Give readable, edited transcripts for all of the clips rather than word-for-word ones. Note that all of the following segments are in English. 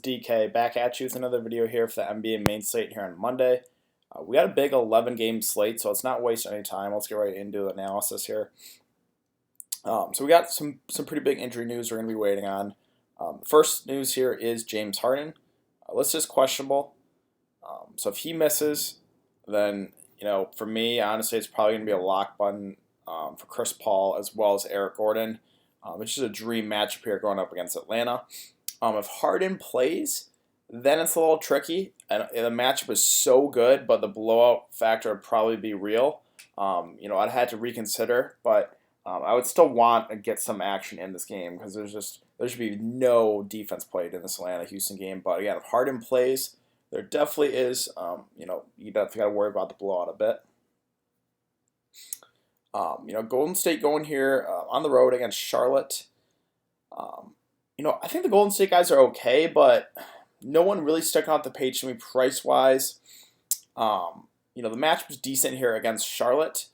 DK back at you with another video here for the NBA main slate here on Monday. We got a big 11-game slate, so let's not waste any time. Let's get right into the analysis here. So we got some pretty big injury news we're going to be waiting on. First news here is James Harden. Let's just questionable. So if he misses, then for me, honestly, it's probably going to be a lock button for Chris Paul as well as Eric Gordon. It's just a dream matchup here going up against Atlanta. If Harden plays, then it's a little tricky. And the matchup is so good, but the blowout factor would probably be real. I'd have to reconsider, but I would still want to get some action in this game because there should be no defense played in this Atlanta-Houston game. But again, if Harden plays, there definitely is. You definitely got to worry about the blowout a bit. Golden State going here on the road against Charlotte. I think the Golden State guys are okay, but no one really stuck out the page to me price-wise. The matchup was decent here against Charlotte.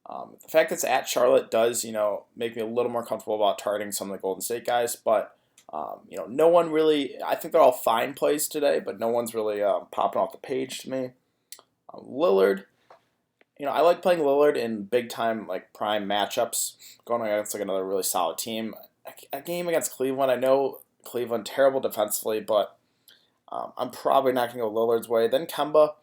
The fact that it's at Charlotte does, make me a little more comfortable about targeting some of the Golden State guys. But, no one really, I think they're all fine plays today, but no one's really popping off the page to me. Lillard, I like playing Lillard in big-time, prime matchups, going against, another really solid team. A game against Cleveland, I know Cleveland terrible defensively, but I'm probably not going to go Lillard's way. Then Kemba,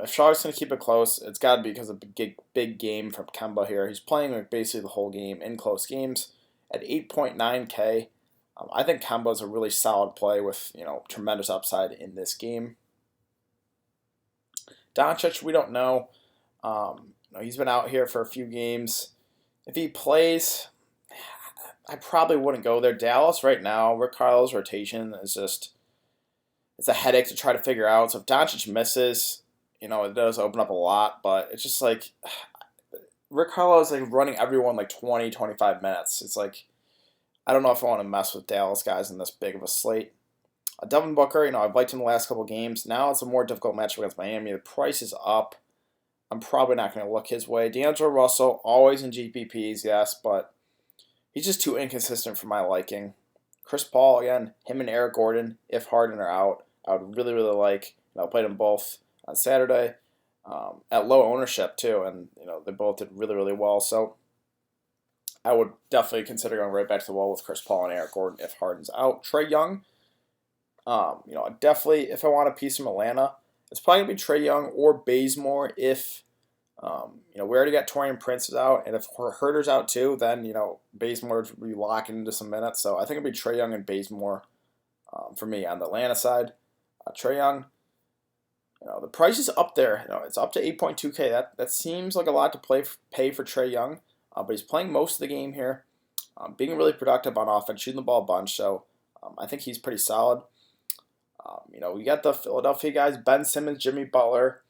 if Charlotte's going to keep it close, it's got to be because of a big game from Kemba here. He's playing basically the whole game in close games at 8.9K. I think Kemba is a really solid play with tremendous upside in this game. Doncic, we don't know. He's been out here for a few games. If he plays, I probably wouldn't go there. Dallas right now, Rick Carlisle's rotation is it's a headache to try to figure out. So if Doncic misses, it does open up a lot, but it's just Rick Carlisle is running everyone 20, 25 minutes. It's I don't know if I want to mess with Dallas guys in this big of a slate. Devin Booker, I've liked him the last couple games. Now it's a more difficult matchup against Miami. The price is up. I'm probably not going to look his way. D'Angelo Russell, always in GPPs, yes, but he's just too inconsistent for my liking. Chris Paul, again, him and Eric Gordon, if Harden are out, I would really, really like. I played them both on Saturday at low ownership, too, and they both did really, really well. So I would definitely consider going right back to the wall with Chris Paul and Eric Gordon if Harden's out. Trae Young, definitely, if I want a piece from Atlanta, it's probably going to be Trae Young or Bazemore if, we already got Taurean Prince out, and if Herter's out too, then, Bazemore will be locking into some minutes. So I think it'll be Trae Young and Bazemore for me on the Atlanta side. Trae Young, the price is up there. It's up to 8.2K. That seems like a lot to pay for Trae Young, but he's playing most of the game here, being really productive on offense, shooting the ball a bunch. So I think he's pretty solid. We got the Philadelphia guys, Ben Simmons, Jimmy Butler,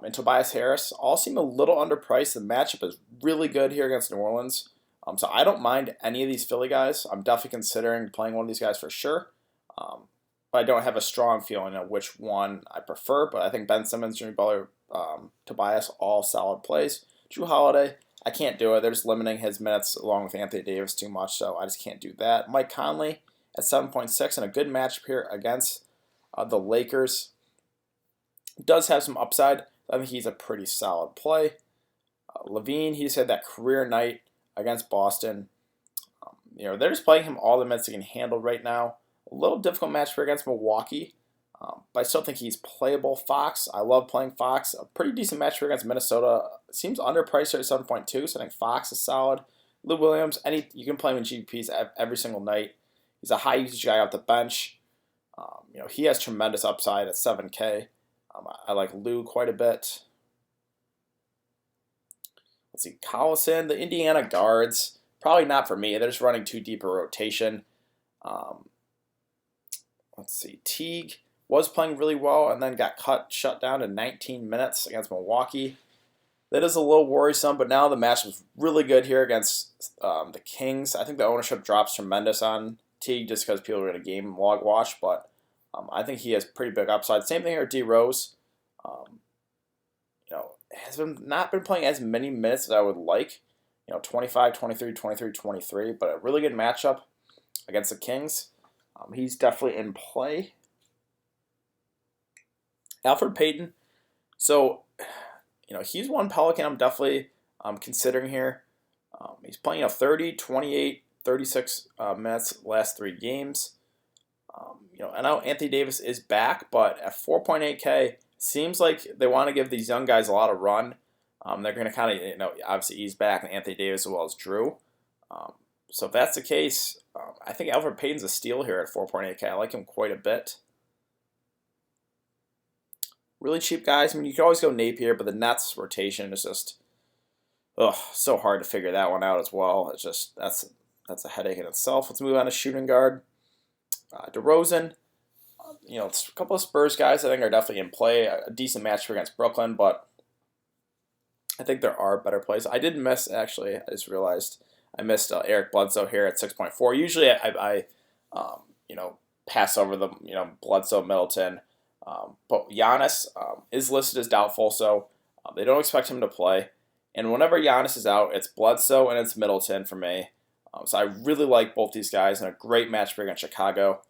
and Tobias Harris. All seem a little underpriced. The matchup is really good here against New Orleans. So I don't mind any of these Philly guys. I'm definitely considering playing one of these guys for sure. But I don't have a strong feeling of which one I prefer. But I think Ben Simmons, Jimmy Butler, Tobias, all solid plays. Jrue Holiday, I can't do it. They're just limiting his minutes along with Anthony Davis too much, so I just can't do that. Mike Conley at 7.6 and a good matchup here against the Lakers. Does have some upside. I think he's a pretty solid play. Levine, he's had that career night against Boston. They're just playing him all the minutes he can handle right now. A little difficult match here against Milwaukee, but I still think he's playable. Fox, I love playing Fox. A pretty decent match here against Minnesota. Seems underpriced here at 7.2, so I think Fox is solid. Lou Williams, you can play him in GPPs every single night. He's a high usage guy off the bench. He has tremendous upside at 7K. I like Lou quite a bit. Let's see, Collison, the Indiana guards, probably not for me. They're just running too deep a rotation. Let's see, Teague was playing really well and then got shut down in 19 minutes against Milwaukee. That is a little worrisome, but now the match was really good here against the Kings. I think the ownership drops tremendous on Teague just because people are going to game log watch, but I think he has pretty big upside. Same thing here with D Rose. Has not been playing as many minutes as I would like. 25, 23, 23, 23, but a really good matchup against the Kings. He's definitely in play. ELFRID PAYTON. So, he's one Pelican I'm definitely considering here. He's playing 30, 28, 36 minutes last 3 games. I know Anthony Davis is back, but at 4.8K, seems like they want to give these young guys a lot of run. They're going to kind of, obviously ease back on Anthony Davis as well as Drew. So if that's the case, I think ELFRID PAYTON's a steal here at 4.8K. I like him quite a bit. Really cheap guys. I mean, you can always go Napier, but the Nets rotation is just, so hard to figure that one out as well. It's just that's a headache in itself. Let's move on to shooting guard. DeRozan. A couple of Spurs guys I think are definitely in play. A decent matchup against Brooklyn, but I think there are better plays. I did miss, actually, I just realized I missed Eric Bledsoe here at 6.4. Usually I pass over the, Bledsoe, Middleton. But Giannis is listed as doubtful, so they don't expect him to play. And whenever Giannis is out, it's Bledsoe and it's Middleton for me. So I really like both these guys and a great match against Chicago.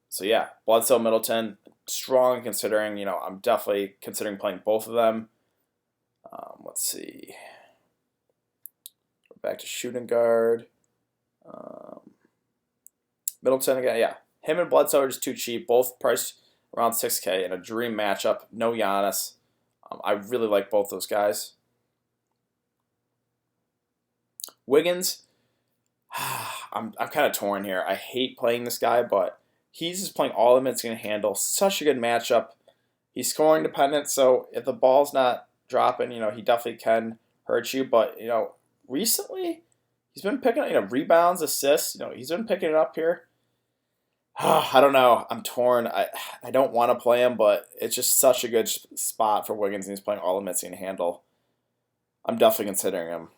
So yeah, Bledsoe, Middleton, strong considering, I'm definitely considering playing both of them. Let's see. We're back to shooting guard. Middleton again, yeah. Him and Bledsoe are just too cheap. Both priced around 6K in a dream matchup. No Giannis. I really like both those guys. Wiggins, I'm kind of torn here. I hate playing this guy, but he's just playing all the minutes he's going to handle. Such a good matchup. He's scoring dependent, so if the ball's not dropping, he definitely can hurt you. But, recently he's been picking up, rebounds, assists. He's been picking it up here. I don't know. I'm torn. I don't want to play him, but it's just such a good spot for Wiggins, and he's playing all the minutes he can handle. I'm definitely considering him.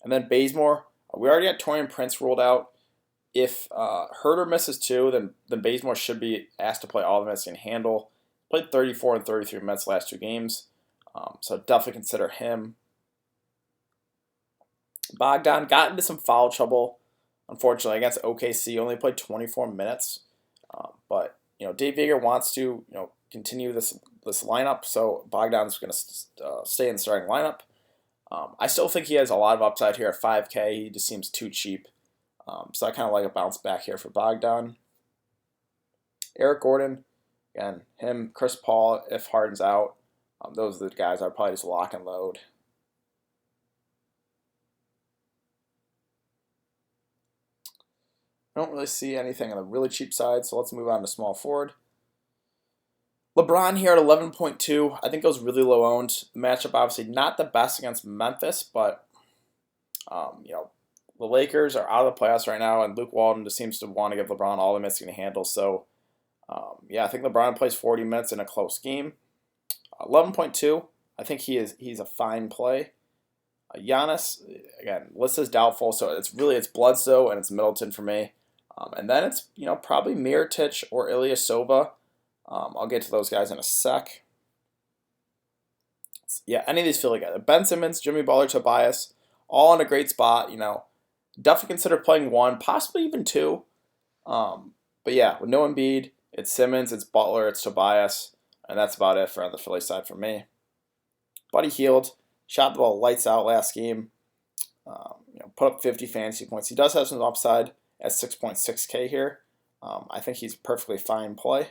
And then Bazemore, we already had Taurean Prince ruled out. If Herder misses 2, then Bazemore should be asked to play all the minutes he can handle. Played 34 and 33 minutes last 2 games, so definitely consider him. Bogdan got into some foul trouble, unfortunately, against OKC. Only played 24 minutes, but Dave Yeager wants to continue this lineup, so Bogdan's going to stay in the starting lineup. I still think he has a lot of upside here at 5K. He just seems too cheap. So I kind of like a bounce back here for Bogdan. Eric Gordon, again, him, Chris Paul, if Harden's out. Those are the guys I'd probably just lock and load. I don't really see anything on the really cheap side, so let's move on to small forward. LeBron here at 11.2, I think goes really low owned. The matchup obviously not the best against Memphis, but the Lakers are out of the playoffs right now, and Luke Walton just seems to want to give LeBron all the minutes he can handle. So I think LeBron plays 40 minutes in a close game. 11.2, I think he's a fine play. Giannis, again, list is doubtful, so it's Bledsoe and it's Middleton for me. And then it's probably Mirotic or Ilyasova. I'll get to those guys in a sec. Yeah, any of these feel together. Ben Simmons, Jimmy Butler, Tobias, all in a great spot. Definitely consider playing 1, possibly even 2. But yeah, with no Embiid, it's Simmons, it's Butler, it's Tobias, and that's about it for the Philly side for me. Buddy Hield, shot the ball lights out last game. Put up 50 fantasy points. He does have some upside at 6.6K here. I think he's a perfectly fine play.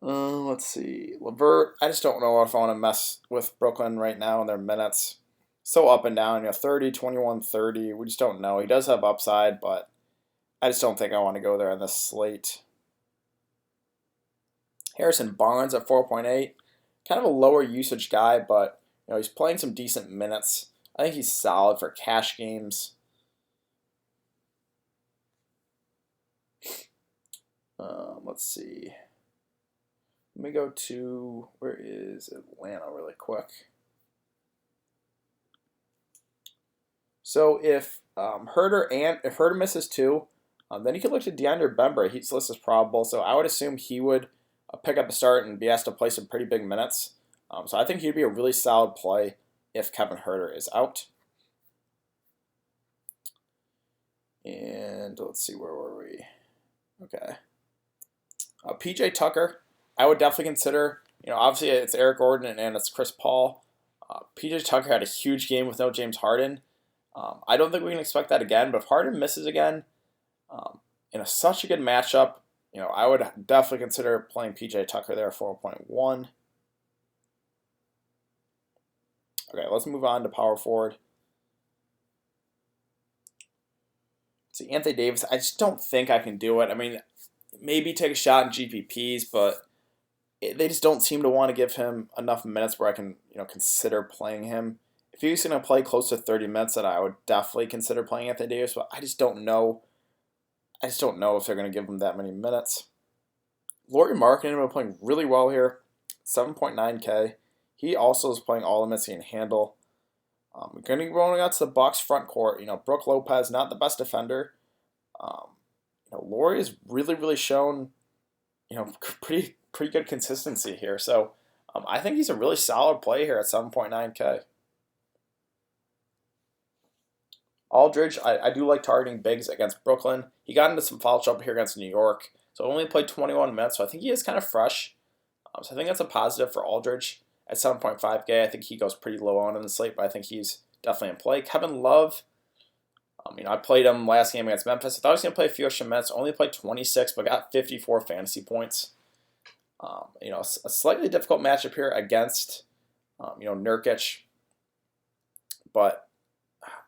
Let's see. LeVert, I just don't know if I want to mess with Brooklyn right now in their minutes. So up and down, 30, 21, 30. We just don't know. He does have upside, but I just don't think I want to go there on this slate. Harrison Barnes at 4.8. Kind of a lower usage guy, but he's playing some decent minutes. I think he's solid for cash games. Let's see. Let me go to, where is Atlanta really quick. So if Herder misses 2, then you could look to DeAndre Bembry. He's listed as probable, so I would assume he would pick up a start and be asked to play some pretty big minutes. So I think he'd be a really solid play. if Kevin Huerter is out. And let's see, where were we? Okay. PJ Tucker, I would definitely consider. Obviously it's Eric Gordon and it's Chris Paul. PJ Tucker had a huge game with no James Harden. I don't think we can expect that again, but if Harden misses again, in such a good matchup, I would definitely consider playing PJ Tucker there at 4.1. Okay, let's move on to power forward. See, Anthony Davis, I just don't think I can do it. I mean, maybe take a shot in GPPs, but they just don't seem to want to give him enough minutes where I can, consider playing him. If he's going to play close to 30 minutes, then I would definitely consider playing Anthony Davis, but I just don't know. I just don't know if they're going to give him that many minutes. Lauri Markkanen has been playing really well here, 7.9K. He also is playing all the minutes he can handle. We're going to be rolling out to the Bucks front court. Brook Lopez, not the best defender. Lauri has really shown, pretty good consistency here. So I think he's a really solid play here at 7.9K. Aldridge, I do like targeting bigs against Brooklyn. He got into some foul trouble here against New York, so only played 21 minutes, so I think he is kind of fresh. So I think that's a positive for Aldridge at 7.5K. I think he goes pretty low on in the slate, but I think he's definitely in play. Kevin Love, I played him last game against Memphis. I thought he was going to play a few extra minutes, only played 26, but got 54 fantasy points. A slightly difficult matchup here against, Nurkic, but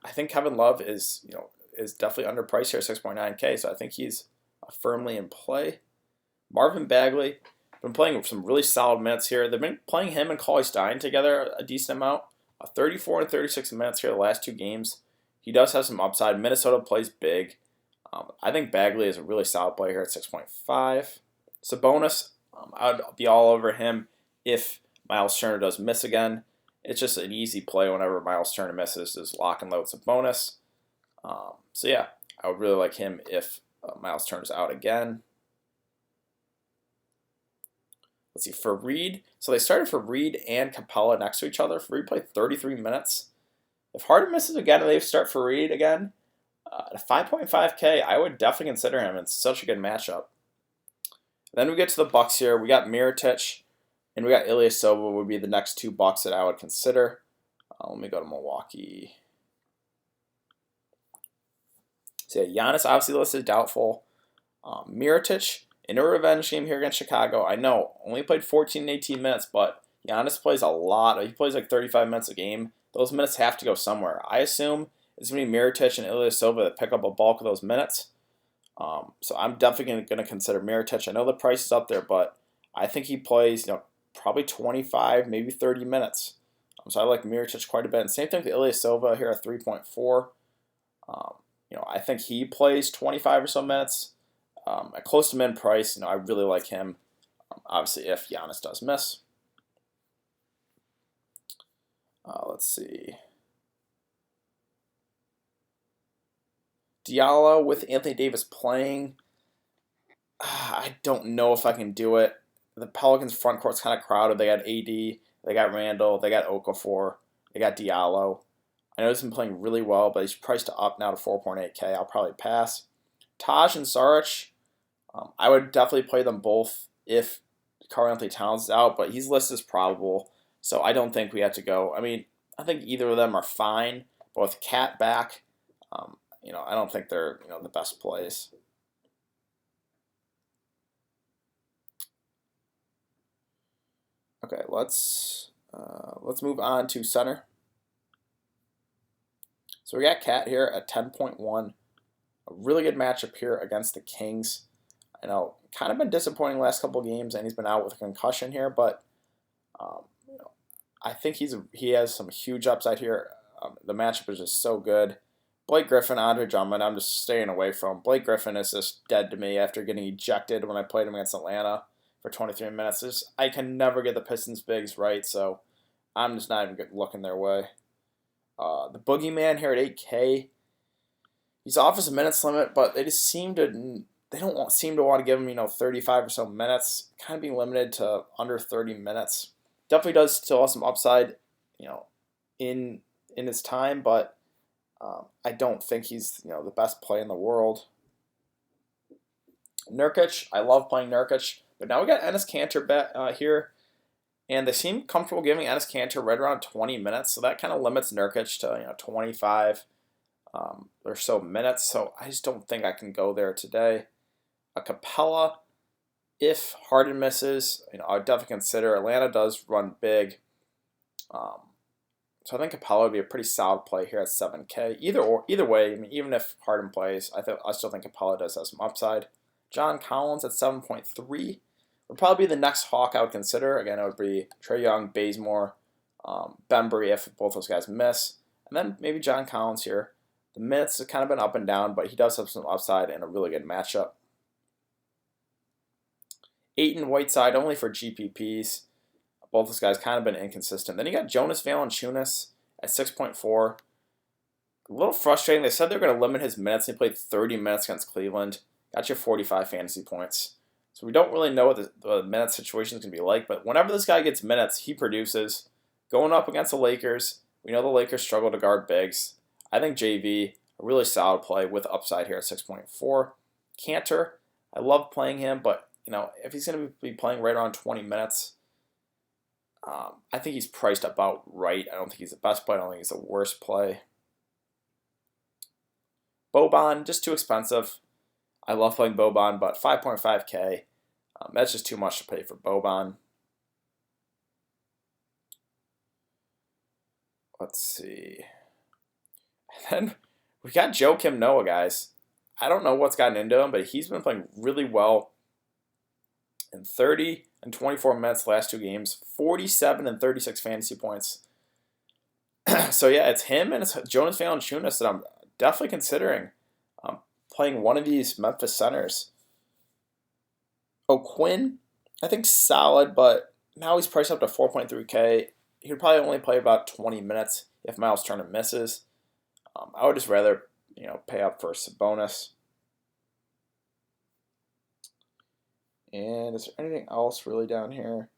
I think Kevin Love is definitely underpriced here at 6.9K, so I think he's firmly in play. Marvin Bagley, been playing some really solid minutes here. They've been playing him and Cauley Stein together a decent amount. 34 and 36 minutes here the last two games. He does have some upside. Minnesota plays big. I think Bagley is a really solid play here at 6.5. Sabonis, I'd be all over him if Miles Turner does miss again. It's just an easy play whenever Miles Turner misses, is lock and load Sabonis. So yeah, I would really like him if Miles Turner's out again. Let's see, for Reed, so they started for Reed and Capella next to each other. Reed played 33 minutes. If Harden misses again and they start for Reed again, at 5.5K, I would definitely consider him. It's such a good matchup. Then we get to the Bucks here. We got Mirotic and we got Ilyasova would be the next two Bucks that I would consider. Let me go to Milwaukee. So yeah, Giannis obviously listed doubtful. Mirotic in a revenge game here against Chicago. I know, only played 14 and 18 minutes, but Giannis plays a lot. He plays like 35 minutes a game. Those minutes have to go somewhere. I assume it's going to be Mirotic and Ilyasova that pick up a bulk of those minutes. So I'm definitely going to consider Mirotic. I know the price is up there, but I think he plays, probably 25, maybe 30 minutes. So I like Mirotic quite a bit. And same thing with Ilyasova here at 3.4. I think he plays 25 or so minutes. At close to min price, I really like him. Obviously, if Giannis does miss. Let's see. Diallo with Anthony Davis playing. I don't know if I can do it. The Pelicans front court's kind of crowded. They got AD, they got Randall, they got Okafor, they got Diallo. I know he's been playing really well, but he's priced up now to 4.8K. I'll probably pass. Taj and Saric, I would definitely play them both if Karl-Anthony Towns is out, but he's listed as probable, so I don't think we have to go. I mean, I think either of them are fine, but with Cat back, I don't think they're the best plays. Okay, let's move on to center. So we got Cat here at 10.1. A really good matchup here against the Kings. I know, kind of been disappointing last couple of games, and he's been out with a concussion here, but I think he has some huge upside here. The matchup is just so good. Blake Griffin, Andre Drummond, I'm just staying away from. Blake Griffin is just dead to me after getting ejected when I played him against Atlanta for 23 minutes. I can never get the Pistons bigs right, so I'm just not even looking their way. The Boogeyman here at 8K, he's off his minutes limit, but they don't seem to want to give him 35 or so minutes. Kind of being limited to under 30 minutes. Definitely does still have some upside. in his time, but I don't think he's the best play in the world. Nurkic, I love playing Nurkic, but now we got Enes Kanter here, and they seem comfortable giving Enes Kanter right around 20 minutes, so that kind of limits Nurkic to 25 or so minutes. So I just don't think I can go there today. A Capella, if Harden misses, I would definitely consider. Atlanta does run big, so I think Capella would be a pretty solid play here at 7K. Either way, I mean, even if Harden plays, I still think Capella does have some upside. John Collins at 7.3 would probably be the next hawk I would consider. Again, it would be Trae Young, Bazemore, Bembry if both those guys miss, and then maybe John Collins here. The minutes have kind of been up and down, but he does have some upside and a really good matchup. Ayton Whiteside only for GPPs. Both those guys kind of been inconsistent. Then you got Jonas Valanciunas at 6.4. A little frustrating. They said they were going to limit his minutes. He played 30 minutes against Cleveland. Got you 45 fantasy points. So we don't really know what the minute situation is going to be like, but whenever this guy gets minutes, he produces. Going up against the Lakers, we know the Lakers struggle to guard bigs. I think JV, a really solid play with upside here at 6.4. Kanter, I love playing him, but if he's going to be playing right around 20 minutes, I think he's priced about right. I don't think he's the best play. I don't think he's the worst play. Boban, just too expensive. I love playing Boban, but 5.5K, that's just too much to pay for Boban. Let's see. And then we got Joakim Noah, guys. I don't know what's gotten into him, but he's been playing really well in 30 and 24 minutes the last two games, 47 and 36 fantasy points. So yeah, it's him and it's Jonas Valanciunas that I'm definitely considering playing one of these Memphis centers. Quinn, I think solid, but now he's priced up to 4.3K. He would probably only play about 20 minutes if Miles Turner misses. I would just rather pay up for Sabonis. And is there anything else really down here?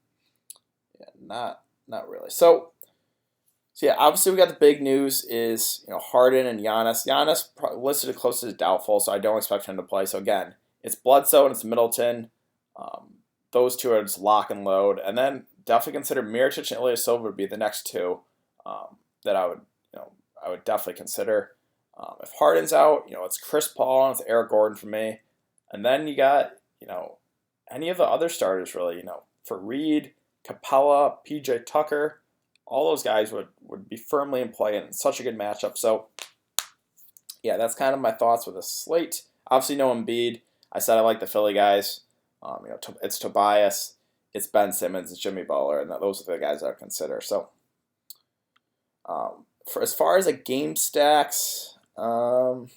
Yeah, not really. So yeah, obviously we got the big news is Harden and Giannis. Giannis listed close to doubtful, so I don't expect him to play. So again, it's BLEDSOE and it's Middleton. Those two are just lock and load, and then definitely consider Mirotic and Ilyasova would be the next two that I would definitely consider. If Harden's out, it's Chris Paul and it's Eric Gordon for me, and then you got any of the other starters really. For Reed, Capella, PJ Tucker. All those guys would be firmly in play and such a good matchup. So, yeah, that's kind of my thoughts with a slate. Obviously, no Embiid. I said I like the Philly guys. It's Tobias, it's Ben Simmons, it's Jimmy Butler, and those are the guys I would consider. So, for as far as game stacks, probably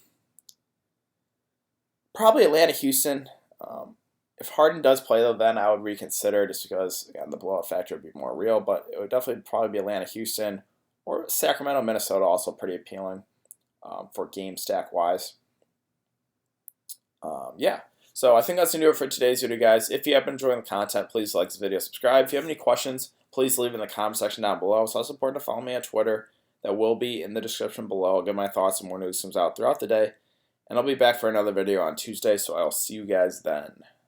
Atlanta, Houston. If Harden does play, though, then I would reconsider just because, again, the blowout factor would be more real. But it would definitely probably be Atlanta, Houston, or Sacramento, Minnesota, also pretty appealing for game stack-wise. Yeah, so I think that's going to do it for today's video, guys. If you have been enjoying the content, please like this video, subscribe. If you have any questions, please leave in the comment section down below. It's also important to follow me on Twitter. That will be in the description below. I'll get my thoughts and more news comes out throughout the day. And I'll be back for another video on Tuesday, so I'll see you guys then.